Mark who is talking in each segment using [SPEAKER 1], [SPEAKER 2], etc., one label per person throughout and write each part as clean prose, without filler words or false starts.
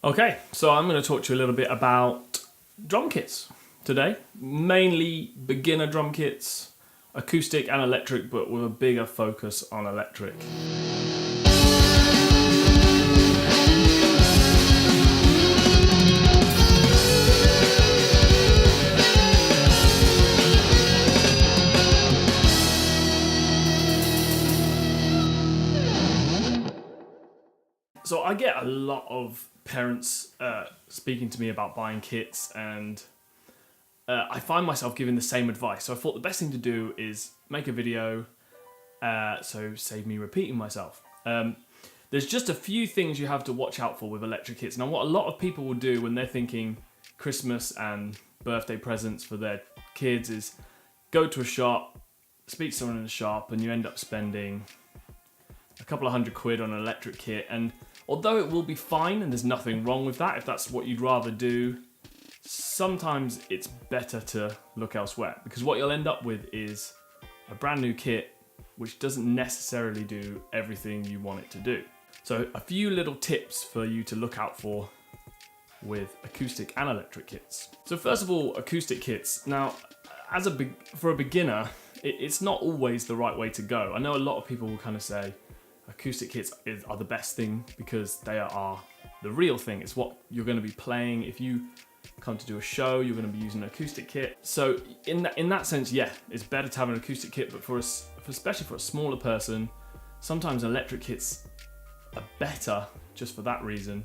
[SPEAKER 1] Okay, so I'm going to talk to you a little bit about drum kits today. Mainly beginner drum kits, acoustic and electric, but with a bigger focus on electric. So I get a lot of parents speaking to me about buying kits, and I find myself giving the same advice. So I thought the best thing to do is make a video, so save me repeating myself. There's just a few things you have to watch out for with electric kits. Now, what a lot of people will do when they're thinking Christmas and birthday presents for their kids is go to a shop, speak to someone in the shop, and you end up spending a couple of £100 on an electric kit. And although it will be fine and there's nothing wrong with that if that's what you'd rather do, sometimes it's better to look elsewhere, because what you'll end up with is a brand new kit which doesn't necessarily do everything you want it to do. So a few little tips for you to look out for with acoustic and electric kits. So first of all, acoustic kits. Now, for a beginner, it's not always the right way to go. I know a lot of people will kind of say acoustic kits are the best thing because they are the real thing. It's what you're going to be playing. If you come to do a show, you're going to be using an acoustic kit. So in that sense, yeah, it's better to have an acoustic kit, but especially for a smaller person, sometimes electric kits are better just for that reason.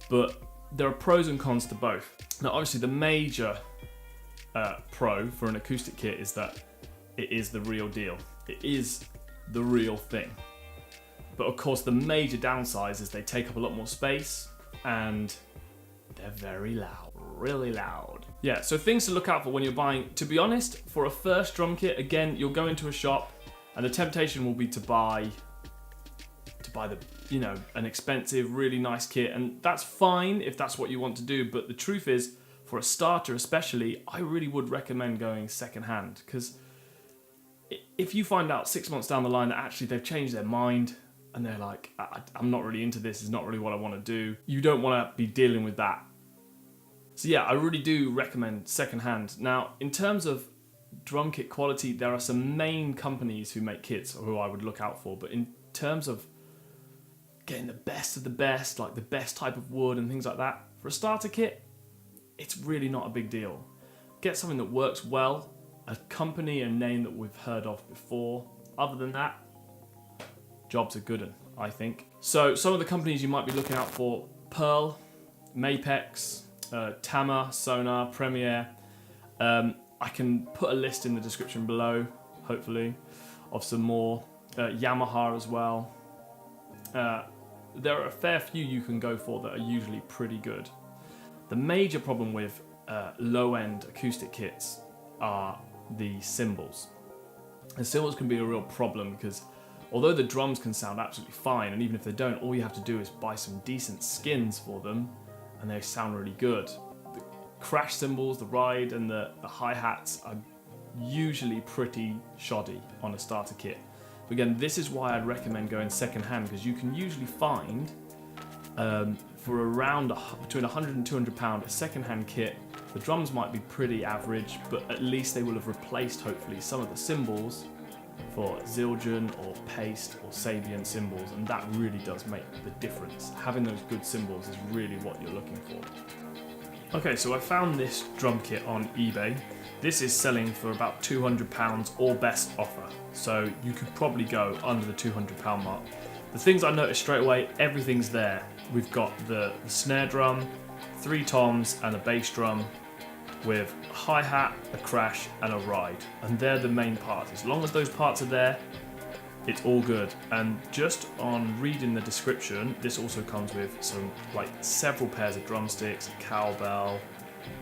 [SPEAKER 1] But there are pros and cons to both. Now, obviously, the major pro for an acoustic kit is that it is the real deal. It is the real thing. But of course, the major downside is they take up a lot more space and they're very loud, really loud. Yeah, so things to look out for when you're buying. To be honest, for a first drum kit, again, you'll go into a shop and the temptation will be to buy an expensive, really nice kit. And that's fine if that's what you want to do. But the truth is, for a starter especially, I really would recommend going secondhand, because if you find out 6 months down the line that actually they've changed their mind, and they're like, I'm not really into this, it's not really what I want to do, you don't want to be dealing with that. So yeah, I really do recommend secondhand. Now, in terms of drum kit quality, there are some main companies who make kits who I would look out for, but in terms of getting the best of the best, like the best type of wood and things like that, for a starter kit, it's really not a big deal. Get something that works well, a company and name that we've heard of before. Other than that, job's a good one, I think. So some of the companies you might be looking out for: Pearl, Mapex, Tama, Sonar, Premier. I can put a list in the description below, hopefully, of some more. Yamaha as well. There are a fair few you can go for that are usually pretty good. The major problem with low-end acoustic kits are the cymbals. And cymbals can be a real problem because although the drums can sound absolutely fine, and even if they don't, all you have to do is buy some decent skins for them and they sound really good. The crash cymbals, the ride and the hi-hats are usually pretty shoddy on a starter kit. But again, this is why I'd recommend going second-hand, because you can usually find for around between £100 and £200 a second-hand kit. The drums might be pretty average, but at least they will have replaced, hopefully, some of the cymbals for Zildjian or Paiste or Sabian cymbals, and that really does make the difference. Having those good cymbals is really what you're looking for. Okay, so I found this drum kit on eBay. This is selling for about £200 or best offer, so you could probably go under the £200 mark. The things I noticed straight away, everything's there. We've got the snare drum, 3 toms and a bass drum, with a hi-hat, a crash and a ride, and they're the main parts. As long as those parts are there, it's all good. And just on reading the description, this also comes with several pairs of drumsticks, a cowbell,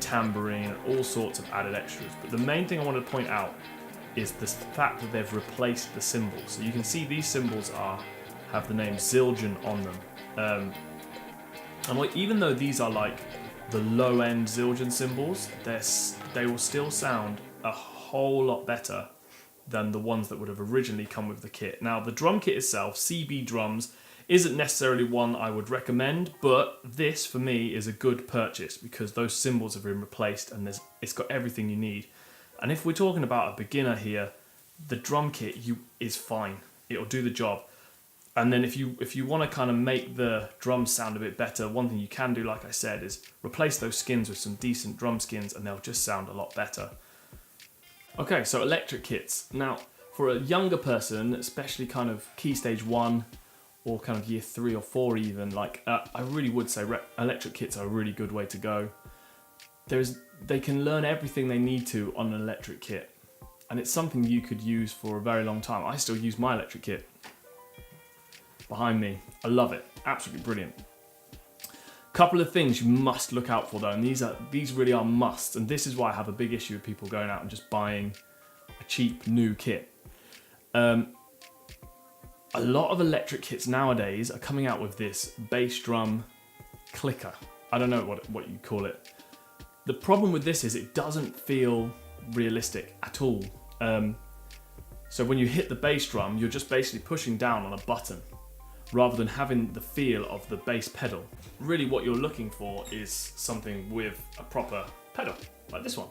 [SPEAKER 1] tambourine, and all sorts of added extras. But the main thing I want to point out is the fact that they've replaced the cymbals. So you can see these cymbals have the name Zildjian on them. And even though these are like the low-end Zildjian cymbals, they will still sound a whole lot better than the ones that would have originally come with the kit. Now, the drum kit itself, CB drums, Isn't necessarily one I would recommend, but this for me is a good purchase because those cymbals have been replaced and it's got everything you need. And if we're talking about a beginner here, the drum kit is fine. It'll do the job. And then if you want to kind of make the drums sound a bit better, one thing you can do, like I said, is replace those skins with some decent drum skins and they'll just sound a lot better. Okay, so electric kits. Now, for a younger person, especially kind of key stage 1 or kind of year 3 or 4 even, I really would say electric kits are a really good way to go. They can learn everything they need to on an electric kit. And it's something you could use for a very long time. I still use my electric kit. Behind me. I love it. Absolutely brilliant. Couple of things you must look out for though, and these really are musts, and this is why I have a big issue with people going out and just buying a cheap new kit. A lot of electric kits nowadays are coming out with this bass drum clicker. I don't know what you call it. The problem with this is it doesn't feel realistic at all. So when you hit the bass drum, you're just basically pushing down on a button, rather than having the feel of the bass pedal. Really what you're looking for is something with a proper pedal, like this one.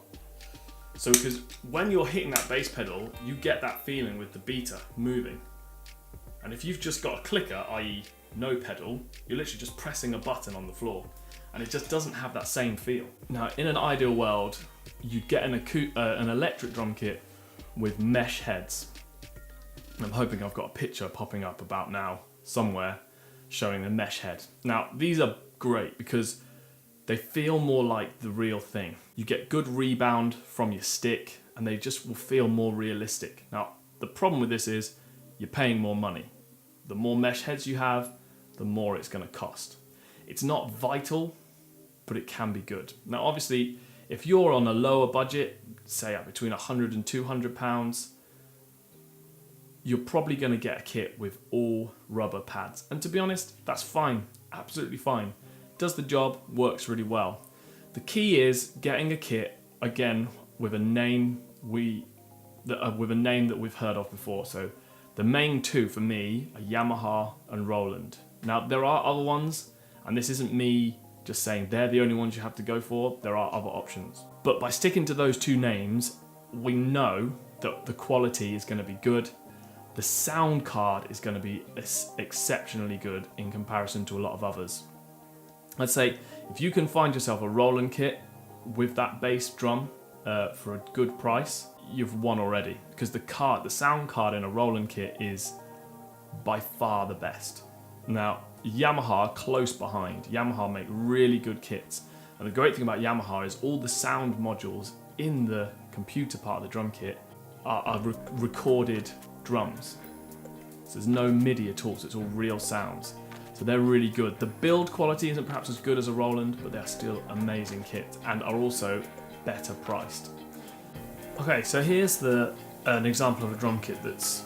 [SPEAKER 1] So because when you're hitting that bass pedal, you get that feeling with the beater moving. And if you've just got a clicker, i.e. no pedal, you're literally just pressing a button on the floor. And it just doesn't have that same feel. Now, in an ideal world, you'd get an electric drum kit with mesh heads. And I'm hoping I've got a picture popping up about now somewhere showing the mesh head. Now these are great because they feel more like the real thing. You get good rebound from your stick and they just will feel more realistic. Now the problem with this is you're paying more money. The more mesh heads you have, the more it's going to cost. It's not vital, but it can be good. Now obviously if you're on a lower budget, say up between £100 and £200, you're probably going to get a kit with all rubber pads. And to be honest, that's fine, absolutely fine. Does the job, works really well. The key is getting a kit, again, with a name that we've heard of before. So the main two for me are Yamaha and Roland. Now there are other ones, and this isn't me just saying they're the only ones you have to go for. There are other options. But by sticking to those two names, we know that the quality is going to be good. The sound card is going to be exceptionally good in comparison to a lot of others. I'd say if you can find yourself a Roland kit with that bass drum for a good price, you've won already. Because the sound card in a Roland kit is by far the best. Now, Yamaha are close behind. Yamaha make really good kits. And the great thing about Yamaha is all the sound modules in the computer part of the drum kit are recorded drums. So there's no MIDI at all, so it's all real sounds. So they're really good. The build quality isn't perhaps as good as a Roland, but they're still amazing kits and are also better priced. Okay, so here's an example of a drum kit that's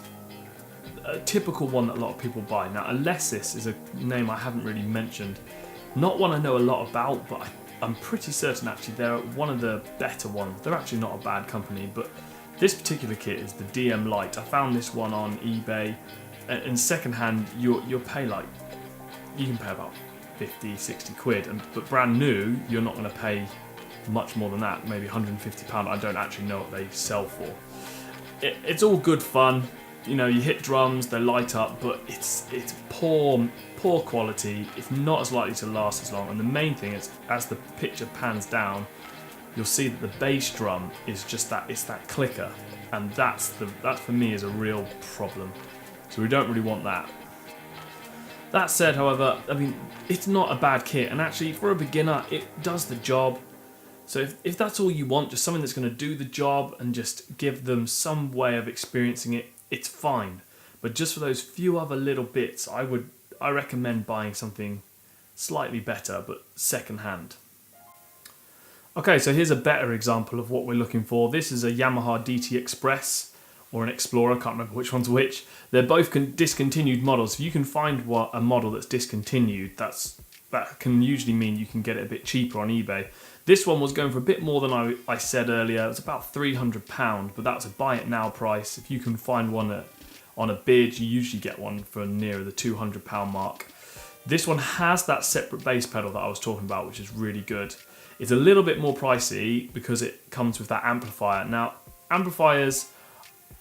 [SPEAKER 1] a typical one that a lot of people buy. Now Alesis is a name I haven't really mentioned. Not one I know a lot about, but I'm pretty certain actually they're one of the better ones. They're actually not a bad company, but this particular kit is the DM Lite. I found this one on eBay. In secondhand, you'll pay you can pay about 50, 60 quid, but brand new, you're not going to pay much more than that, maybe £150. I don't actually know what they sell for. It's all good fun. You know, you hit drums, they light up, but it's poor quality. It's not as likely to last as long. And the main thing is, as the picture pans down, you'll see that the bass drum is just it's that clicker, and that for me is a real problem. So we don't really want that. That said, however, I mean, it's not a bad kit, and actually for a beginner, it does the job. So if that's all you want, just something that's going to do the job and just give them some way of experiencing it, it's fine. But just for those few other little bits, I recommend buying something slightly better, but second hand. Okay, so here's a better example of what we're looking for. This is a Yamaha DT Express or an Explorer, I can't remember which one's which. They're both discontinued models. If you can find a model that's discontinued, that can usually mean you can get it a bit cheaper on eBay. This one was going for a bit more than I said earlier. It was about £300, but that's a buy it now price. If you can find one on a bid, you usually get one for nearer the £200 mark. This one has that separate bass pedal that I was talking about, which is really good. It's a little bit more pricey because it comes with that amplifier. Now, amplifiers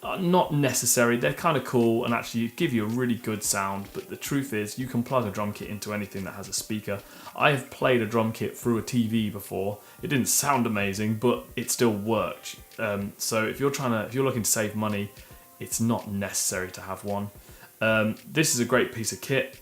[SPEAKER 1] are not necessary. They're kind of cool and actually give you a really good sound, but the truth is you can plug a drum kit into anything that has a speaker. I have played a drum kit through a TV before. It didn't sound amazing, but it still worked. So if you're looking to save money, it's not necessary to have one. This is a great piece of kit.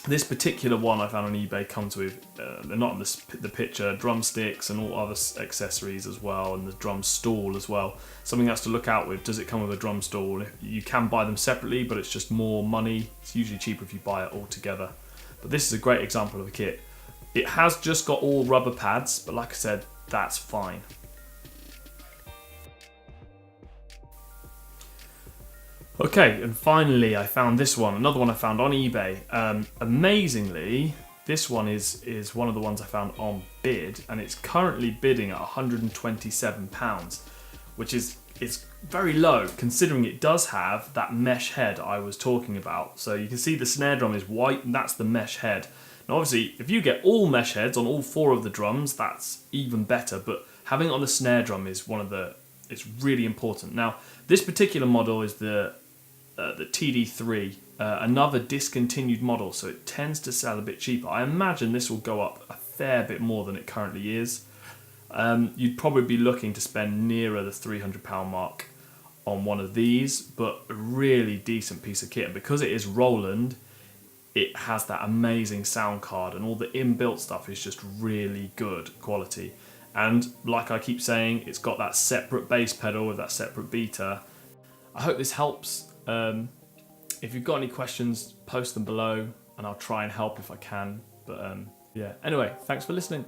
[SPEAKER 1] This particular one I found on eBay comes with, they're not in the picture, drumsticks and all other accessories as well, and the drum stool as well. Something else to look out with, does it come with a drum stool? You can buy them separately, but it's just more money. It's usually cheaper if you buy it all together. But this is a great example of a kit. It has just got all rubber pads, but like I said, that's fine. Okay, and finally I found this one, another one I found on eBay. Amazingly, this one is one of the ones I found on bid, and it's currently bidding at £127, which is very low considering it does have that mesh head I was talking about. So you can see the snare drum is white, and that's the mesh head. Now obviously, if you get all mesh heads on all 4 of the drums, that's even better, but having it on the snare drum is it's really important. Now, this particular model is the TD3, another discontinued model, so it tends to sell a bit cheaper. I imagine this will go up a fair bit more than it currently is. You'd probably be looking to spend nearer the £300 mark on one of these, but a really decent piece of kit. And because it is Roland, it has that amazing sound card, and all the inbuilt stuff is just really good quality. And like I keep saying, it's got that separate bass pedal with that separate beater. I hope this helps. If you've got any questions, post them below and I'll try and help if I can. But yeah, anyway, thanks for listening.